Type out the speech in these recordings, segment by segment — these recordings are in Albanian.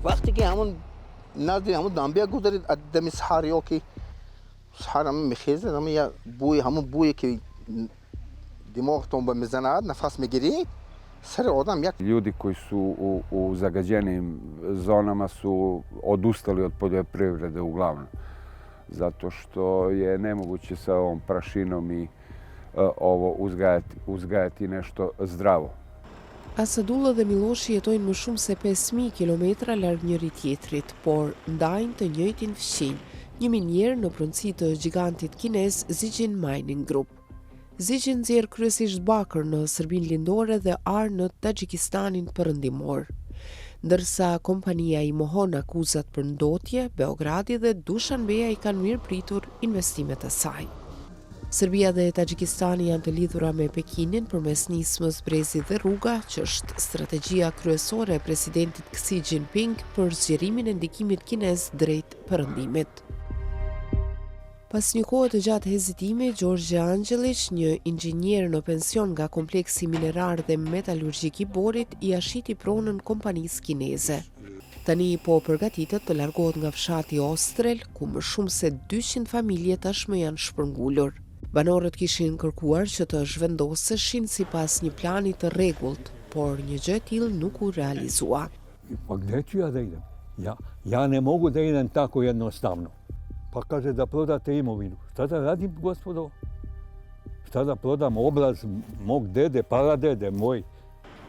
وقتی که همون نزدیک همون دانبیا گذارید دم سحاریا که سحار همون میخیزه همون بوی که دماغتون به میزنه نفس میگیری سر odam jak. Ljudi koji su u zagađenim zonama su odustali od poljoprivrede uglavnom, zato što je nemoguće sa ovom prašinom i ovo uzgajati nešto zdravo. Asadulla dhe Miloshi jetojnë më shumë se 5.000 kilometra larg njëri tjetrit, por ndajnë të njëjtin fqinj, një minier në pronësi të gigantit kinez Zijin Mining Group. Zijin nxjerr kryesisht bakër në Serbinë Lindore dhe ar në Taxhikistanin perëndimor. Ndërsa kompania i mohon akuzat për ndotje, Beogradi dhe Dushanbeja i kanë mirëpritur investimet e saj. Serbia dhe Taxhikistani janë të lidhura me Pekinin përmes nismës Brezi dhe Rruga, që është strategjia kryesore e presidentit Xi Jinping për zgjerimin e ndikimit kinez drejt perëndimit. Pas një kohë të gjatë hezitimi, Gjorgje Angelic, një inxhinier në pension nga kompleksi minerar dhe metalurgjik i Borit, i ashiti pronën kompanisë kineze. Tani po përgatitet të largohet nga fshati Ostrel, ku më shumë se 200 familje tashmë janë shpërngulur. Banorët kishin kërkuar që të zhvendoseshin sipas një plani të rregullt, por një gjë e tillë nuk u realizua. Pa gde ću ja da idem? Ja ne mogu da idem tako jednostavno. Pa kaže da prodate imovinu. Šta da radim, gospodo? Šta da prodam obraz mog dede, paradede moj?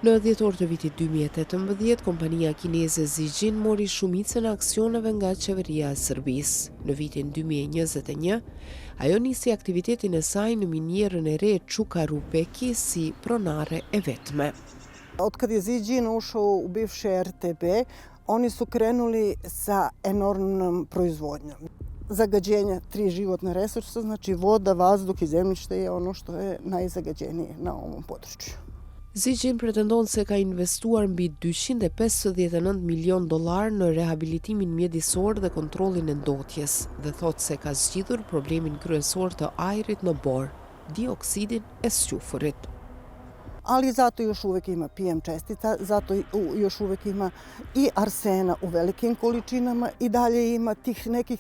Në dhjetor të vitit 2018, kompania kineze Zijin mori shumicën e aksioneve nga qeveria e Serbisë. Në vitin 2021, ajo nisi aktivitetin e saj në minierën e re Čukarupeki si pronare e vetme. Otkad je Zijin ušao u bivše RTB, oni su krenuli sa enormnom proizvodnjom. Zagađenja 3 životna resursa, znači voda, vazduh i zemljište je ono što je najzagađenije na ovom području. Zijin pretendon se ka investuar mbi $259 milion në rehabilitimin mjedisor dhe kontrollin e ndotjes dhe thot se ka zgjidhur problemin kryesor të ajrit në Bor, dioksidin e squfërit. Ali zato još uvek ima PM čestica, zato još uvek ima i arsena u velikim količinama i dalje ima tih nekih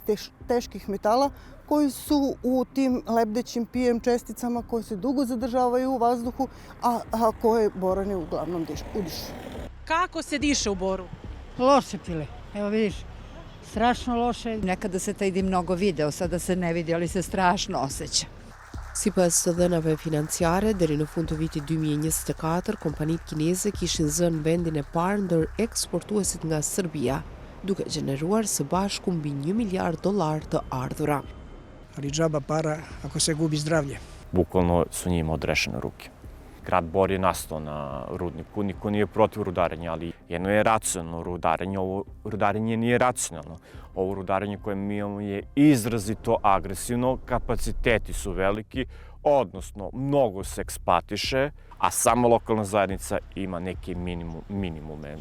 teških metala koji su u tim lebdećim PM česticama koje se dugo zadržavaju u vazduhu, a koje borani uglavnom udišu. Kako se diše u Boru? Loše pile, evo vidiš, strašno loše. Nekada se taj dim mnogo video, sada se ne vidi, ali se strašno osjeća. Sipas të dhënave financiare, deri në fund të vitit 2024, kompanitë kineze kishin zënë vendin e parë ndër eksportuesit nga Serbia, duke gjeneruar së bashku mbi $1 miliard të ardhura. Ali džaba para ako se gubi zdravlje. Bukvalno su njima odrešene ruke. Grad Bor je nastao na rudniku, niko nije protiv rudarenja, ali jedno je racionalno rudarenje, ovo rudarenje nije racionalno. Ovo rudarenje koje mi imamo je izrazito agresivno, kapaciteti su veliki, odnosno mnogo se eksploatiše, a sama lokalna zajednica ima neke minimume.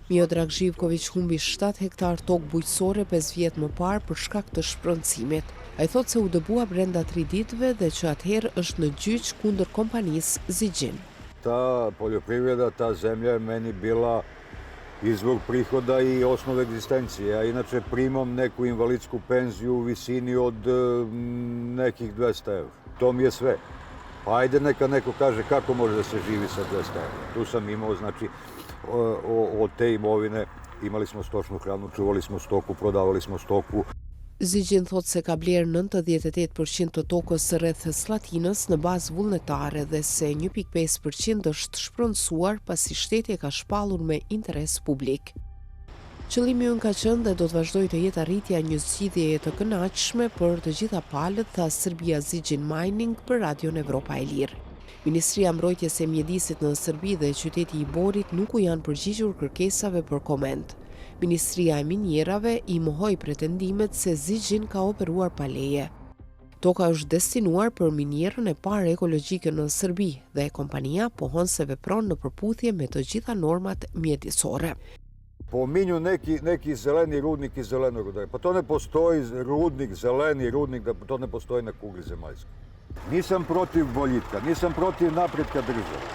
Miodrag Živković humbi 7 hektar tokë bujqësore 5 vjet më parë për shkak të shpërndësimit. Ai thot se u dëbua brenda 3 ditëve dhe që atëherë është në gjyq kundër kompanisë Zijin. Ta poljoprivreda, ta zemlja je meni bila izvor prihoda i osnov egzistencije. Ja inače primam neku invalidsku penziju u visini od nekih 200 €. To mi je sve. Pa ajde neka neko kaže kako može da se živi sa 200 €. Tu sam imao, znači, od te imovine imali smo stočnu hranu, čuvali smo stoku, prodavali smo stoku. Zijin thot se ka blerë 98% të tokës së rreth Slatinës në bazë vullnetare dhe se 1.5% është shpronësuar pasi shteti e ka shpallur me interes publik. Qëllimi ynë ka qenë dhe do të vazhdojë të jetë arritja një zgjidhjeje të kënaqshme për të gjitha palët, tha Serbia Zijin Mining për Radion Evropa e Lirë. Ministria Mbrojtjes e Mjedisit në Serbi dhe qyteti i Borit nuk u janë përgjigjur kërkesave për koment. Ministria e Minjerave i mohoi pretendimet se Zijin ka operuar pa leje. Toka është destinuar për minierën e parë ekologjike në Serbi dhe kompania pohon se vepron në përputhje me të gjitha normat mjedisore. Pominju neki zeleni rudnik i zeleno rudarje. Pa to ne postoji rudnik, zeleni rudnik, da to ne postoji na kugli zemaljskoj. Nisam protiv boljitka, nisam protiv napretka države.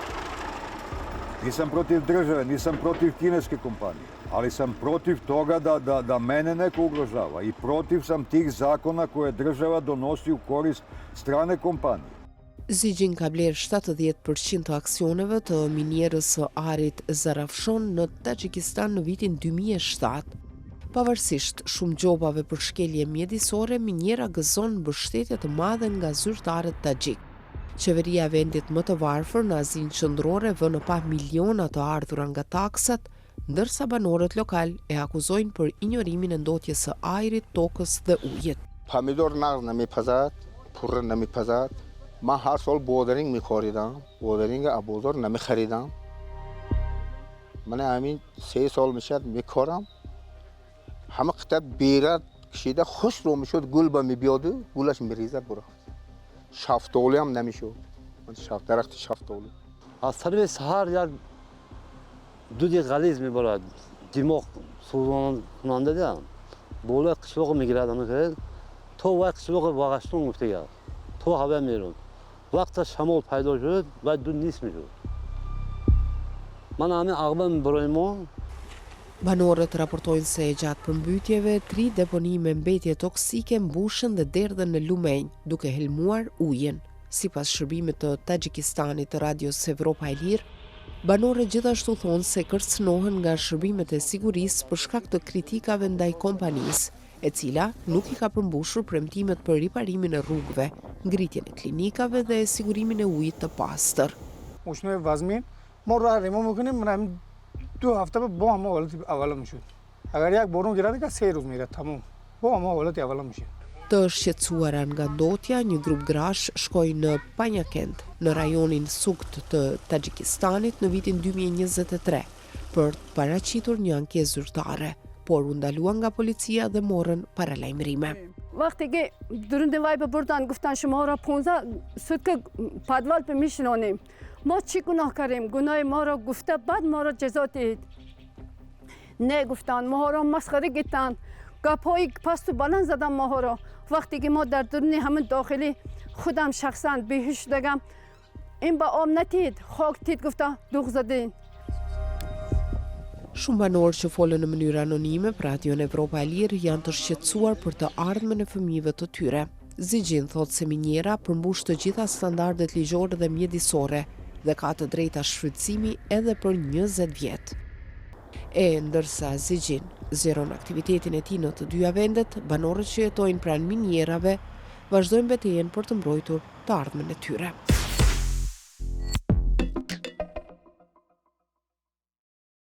Nisam protiv države, nisam protiv kineske kompanije. ali sam protiv toga da mene neko ugrožava i protiv sam tih zakona koje država donosi u korist strane kompanije. Zigjin ka bler 70% të aksioneve të minierës së Arit Zarafshon në Taxhikistan në vitin 2007. Pavarësisht shumë gjobave për shkelje mjedisore, miniera gëzon mbështetje të madhe nga zyrtarët taxhik. Qeveria e vendit më të varfër në Azinë Qendrore vë në pa miliona të ardhura nga taksat, ndërsa banorët lokal e akuzojnë për injorimin e ndotjes së ajrit, tokës dhe ujit. Pomidor nar namipazat, purr namipazat. من هر سال بودرینگ می‌خریدم. بودرینگ ابوذر نمی‌خریدم. من همین 3 سال میشد می‌کارم. همه قطعه بیرد کشیده خوش رو میشد گل به می‌بیاد گلش می‌ریزه برا. شفتولی هم نمیشد. من درخت شفتولی. از طرف سحر یا دودی غلیظ می‌بارد. دماغ سوزان کننده دیدم. بالا قشوق می‌گیردم که تو وقت قشوق واقعاً گفته تو هوا میرون. وقت شمال پیدا شد و دود نیست میشد. من همین عقبم برای ما. Banorët raportojnë se gjatë përmbytjeve, 3 deponi me mbetje toksike mbushën dhe derdhën në lumenj, duke helmuar ujin. Sipas shërbimit të Taxhikistanit të radios Evropa e Lirë, banorët gjithashtu thonë se kërcënohen nga shërbimet e sigurisë për shkak të kritikave ndaj kompanisë, e cila nuk i ka përmbushur premtimet për riparimin e rrugëve, ngritjen e klinikave dhe sigurimin e ujit të pastër. Ushme vazmin, morra remo میکنیم من 2 هفته با هم حالت اول میشد. اگر یک بارون گیرد که 3 روز میره تمام. با هم حالت اول میشه. Të shqetësuara nga ndotja, një grup grash shkoi në Panjakent, në rajonin Sukt të Taxhikistanit në vitin 2023, për të paraqitur një ankesë zyrtare, por u ndaluan nga policia dhe morën paralajmërime. وقتی که درون وای بردن گفتن شما را 15 سود که پدوال به میشنانیم ما چی گناه کردیم گناه ما را گفته بعد ما را جزا دید نه گفتن ما را مسخره گفتن گپای پست و بلند زدن ما را وقتی که ما در درون همون داخلی خودم شخصا بیهوش شدم این با آم نتید خاک تید گفته دوغ زدین. Shumë banorë që folën në mënyrë anonime për Radion Evropa e Lirë janë të shqetësuar për të ardhmen e fëmijëve të tyre. Zigjin thotë se miniera përmbush të gjitha standardet ligjore dhe mjedisore dhe ka të drejta shfrytëzimi edhe për 20 vjet. Ndërsa Zigjin zgjeron aktivitetin e tij në të dyja vendet, banorët që jetojnë pranë minierave vazhdojnë betejën për të mbrojtur të ardhmen e tyre.